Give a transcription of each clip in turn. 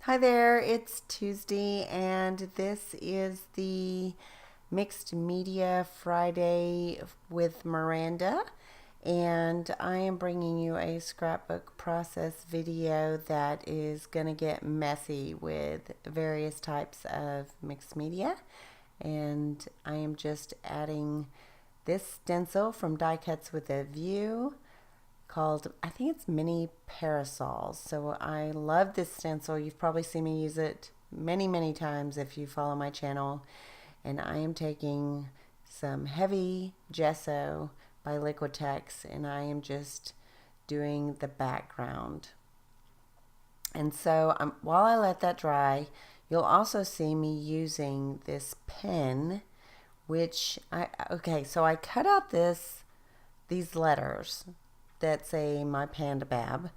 Hi there, it's Tuesday and this is the Mixed Media Friday with Miranda, and I am bringing you a scrapbook process video that is going to get messy with various types of mixed media, and I am just adding this stencil from Die Cuts with a View called, I think it's Mini Parasols. So I love this stencil. You've probably seen me use it many times if you follow my channel. And I am taking some heavy gesso by Liquitex and I am just doing the background. And so while I let that dry, you'll also see me using this pen, which so I cut out these letters that say my Panda BAB.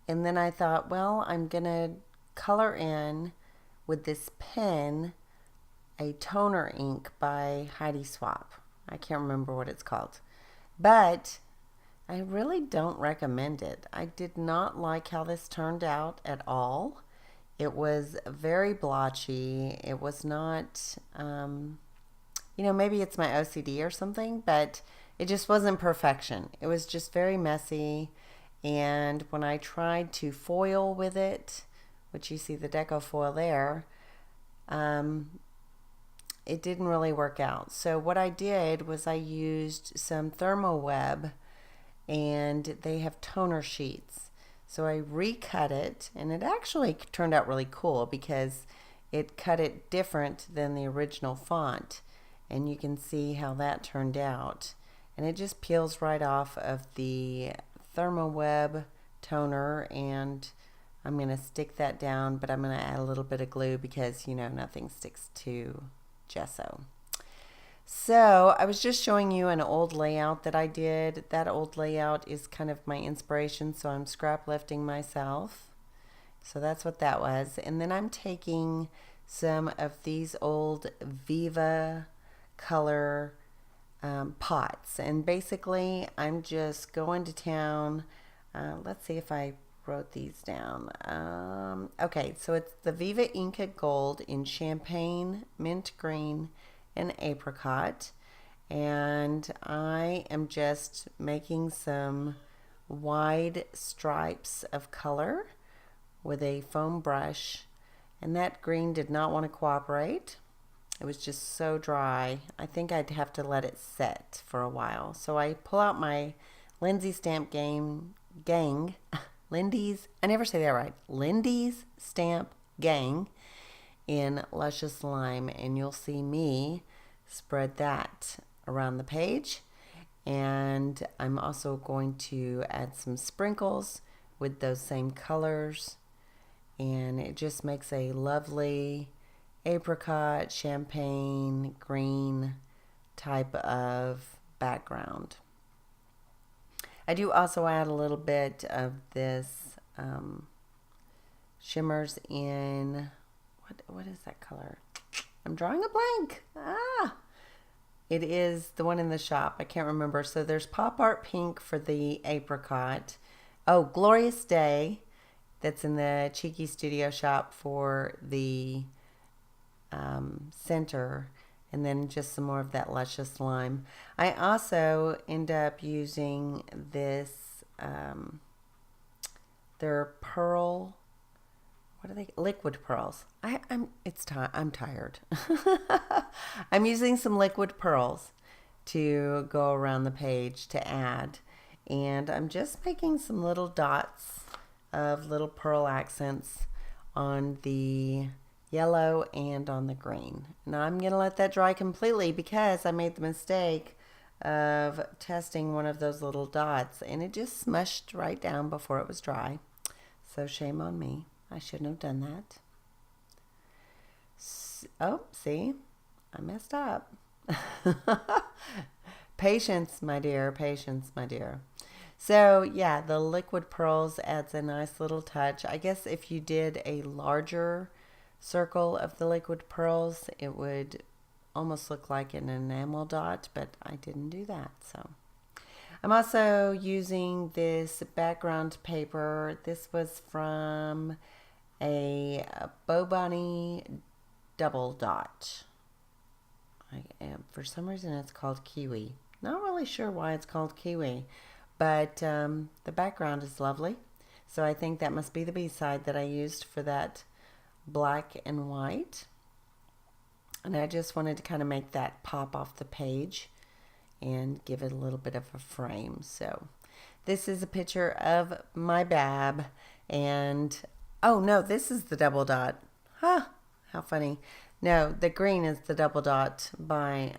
And then I thought, well, I'm going to color in with this pen a toner ink by Heidi Swap. I can't remember what it's called. But I really don't recommend it. I did not like how this turned out at all. It was very blotchy. It was not, maybe it's my OCD or something, but it just wasn't perfection. It was just very messy. And when I tried to foil with it, which you see the deco foil there, it didn't really work out. So what I did was I used some thermo web, and they have toner sheets. So I recut it, and it actually turned out really cool because it cut it different than the original font. And you can see how that turned out. And it just peels right off of the ThermoWeb toner, and I'm going to stick that down, but I'm going to add a little bit of glue because, nothing sticks to gesso. So I was just showing you an old layout that I did. That old layout is kind of my inspiration, so I'm scrap lifting myself. So that's what that was. And then I'm taking some of these old Viva color pots, and basically I'm just going to town. Let's see if I wrote these down. Okay, so it's the Viva Inca Gold in Champagne, Mint Green, and Apricot, and I am just making some wide stripes of color with a foam brush, and that green did not want to cooperate. It was just so dry. I think I'd have to let it set for a while. So I pull out my Lindy's Stamp Gang, Lindy's, I never say that right, Lindy's Stamp Gang in Luscious Lime, and you'll see me spread that around the page. And I'm also going to add some sprinkles with those same colors, and it just makes a lovely apricot, champagne, green type of background. I do also add a little bit of this shimmers in, what is that color? I'm drawing a blank. It is the one in the shop. I can't remember. So there's Pop Art Pink for the apricot. Oh, Glorious Day, that's in the Cheeky Studio shop for the center, and then just some more of that luscious lime. I also end up using this, they're pearl, what are they, liquid pearls. I'm tired. I'm using some liquid pearls to go around the page to add, and I'm just making some little dots of little pearl accents on the yellow and on the green. Now I'm going to let that dry completely because I made the mistake of testing one of those little dots and it just smushed right down before it was dry. So shame on me. I shouldn't have done that. Oh, see? I messed up. Patience, my dear. Patience, my dear. So yeah, the liquid pearls adds a nice little touch. I guess if you did a larger circle of the liquid pearls, it would almost look like an enamel dot, but I didn't do that. So I'm also using this background paper. This was from a Bow Bunny double dot. For some reason it's called Kiwi. Not really sure why it's called Kiwi, but the background is lovely. So I think that must be the B-side that I used for that black and white. And I just wanted to kind of make that pop off the page and give it a little bit of a frame. So this is a picture of my BAB, and oh no, this is the double dot. Huh, how funny. No, the green is the double dot by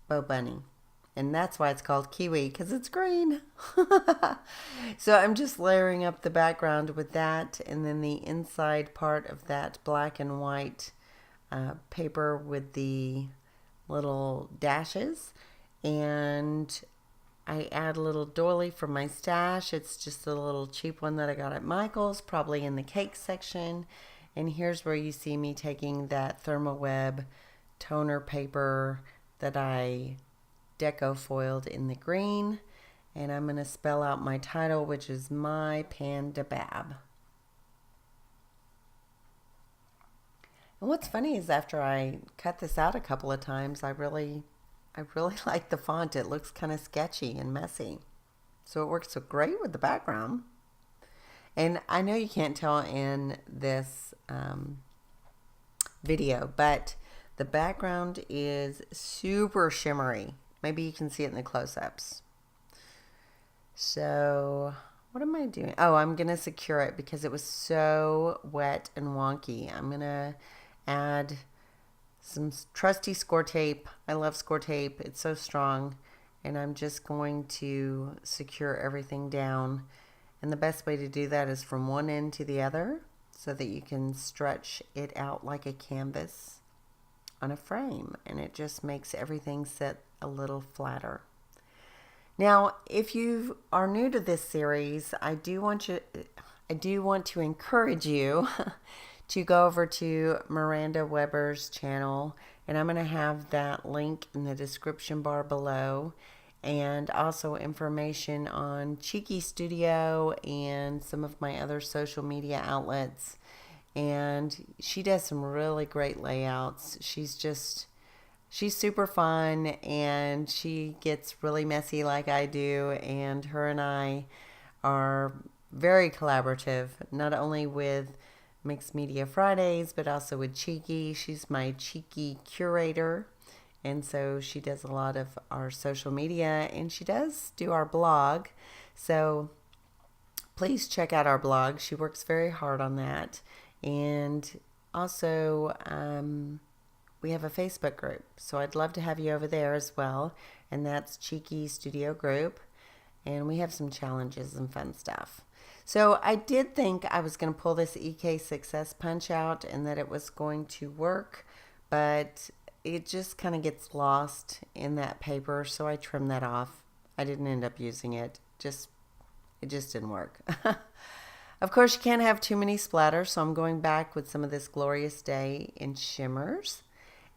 Bow Bunny. And that's why it's called Kiwi, because it's green. So I'm just layering up the background with that, and then the inside part of that black and white paper with the little dashes. And I add a little doily from my stash. It's just a little cheap one that I got at Michael's, probably in the cake section. And here's where you see me taking that ThermoWeb toner paper that I deco foiled in the green, and I'm going to spell out my title, which is My Panda BAB. And what's funny is after I cut this out a couple of times, I really like the font. It looks kind of sketchy and messy, so it works so great with the background. And I know you can't tell in this video, but the background is super shimmery. Maybe you can see it in the close-ups. So what am I doing? Oh, I'm going to secure it because it was so wet and wonky. I'm going to add some trusty score tape. I love score tape. It's so strong. And I'm just going to secure everything down. And the best way to do that is from one end to the other so that you can stretch it out like a canvas on a frame. And it just makes everything sit a little flatter. Now, if you are new to this series, I do want to encourage you to go over to Miranda Weber's channel, and I'm going to have that link in the description bar below, and also information on Cheeky Studio and some of my other social media outlets. And she does some really great layouts. She's super fun, and she gets really messy like I do, and her and I are very collaborative, not only with Mixed Media Fridays, but also with Cheeky. She's my Cheeky curator, and so she does a lot of our social media, and she does do our blog. So please check out our blog. She works very hard on that. And also, we have a Facebook group, so I'd love to have you over there as well, and that's Cheeky Studio Group, and we have some challenges and fun stuff. So I did think I was going to pull this EK Success punch out and that it was going to work, but it just kind of gets lost in that paper, so I trimmed that off. I didn't end up using it. It just didn't work. Of course, you can't have too many splatters, so I'm going back with some of this Glorious Day in shimmers.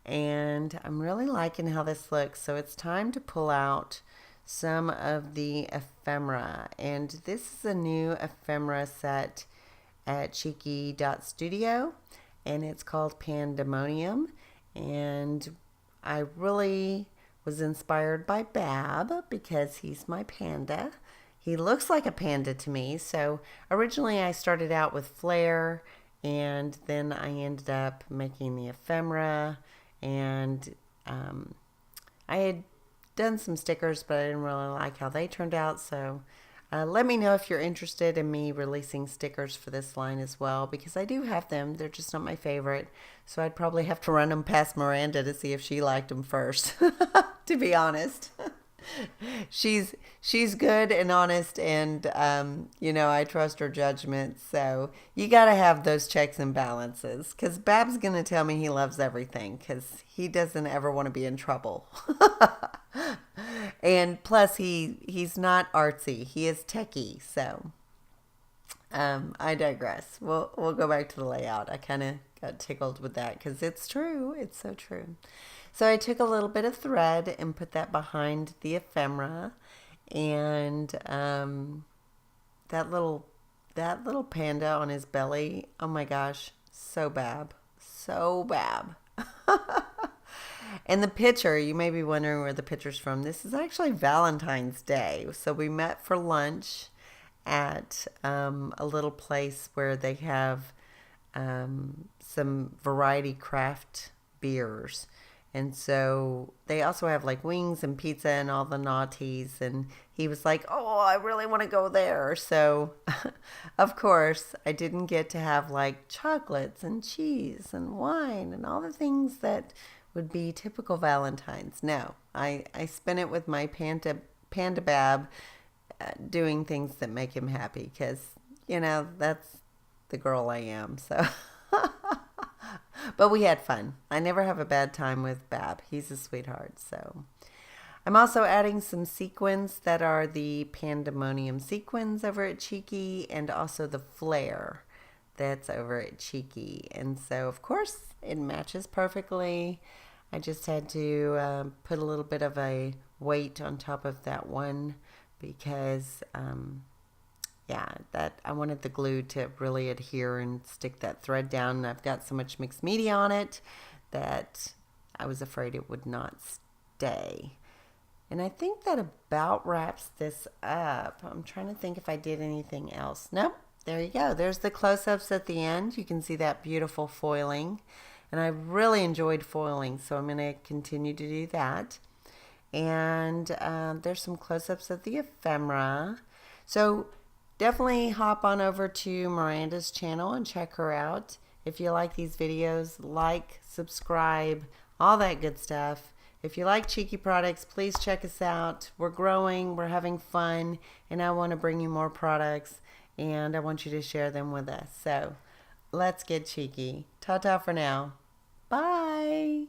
And I'm really liking how this looks. So it's time to pull out some of the ephemera. And this is a new ephemera set at Cheeky.studio. And it's called Pandemonium. And I really was inspired by BAB because he's my panda. He looks like a panda to me. So originally I started out with Flare, and then I ended up making the ephemera. And I had done some stickers, but I didn't really like how they turned out. So let me know if you're interested in me releasing stickers for this line as well, because I do have them. They're just not my favorite. So I'd probably have to run them past Miranda to see if she liked them first, to be honest. She's good and honest, and I trust her judgment. So you got to have those checks and balances, because Bab's going to tell me he loves everything because he doesn't ever want to be in trouble. And plus he's not artsy, he is techie. So I digress. We'll go back to the layout. I kind of got tickled with that because it's true. It's so true. So I took a little bit of thread and put that behind the ephemera, and that little that little panda on his belly, oh my gosh, so Bab. So Bab. And the picture, you may be wondering where the picture's from. This is actually Valentine's Day. So we met for lunch at a little place where they have some variety craft beers. And so they also have like wings and pizza and all the naughties. And he was like, oh, I really want to go there. So, of course, I didn't get to have like chocolates and cheese and wine and all the things that would be typical Valentine's. No, I spent it with my Panda Bab doing things that make him happy because, you know, that's the girl I am. So, but we had fun. I never have a bad time with Bab. He's a sweetheart. So I'm also adding some sequins that are the pandemonium sequins over at Cheeky and also the flare that's over at Cheeky. And so, of course, it matches perfectly. I just had to put a little bit of a weight on top of that one because, yeah, that I wanted the glue to really adhere and stick that thread down. And I've got so much mixed media on it that I was afraid it would not stay. And I think that about wraps this up. I'm trying to think if I did anything else. Nope. There you go. There's the close-ups at the end. You can see that beautiful foiling. And I really enjoyed foiling, so I'm going to continue to do that. And there's some close-ups of the ephemera. So definitely hop on over to Miranda's channel and check her out. If you like these videos, like, subscribe, all that good stuff. If you like Cheeky products, please check us out. We're growing, we're having fun, and I want to bring you more products. And I want you to share them with us. So let's get cheeky. Ta-ta for now. Bye.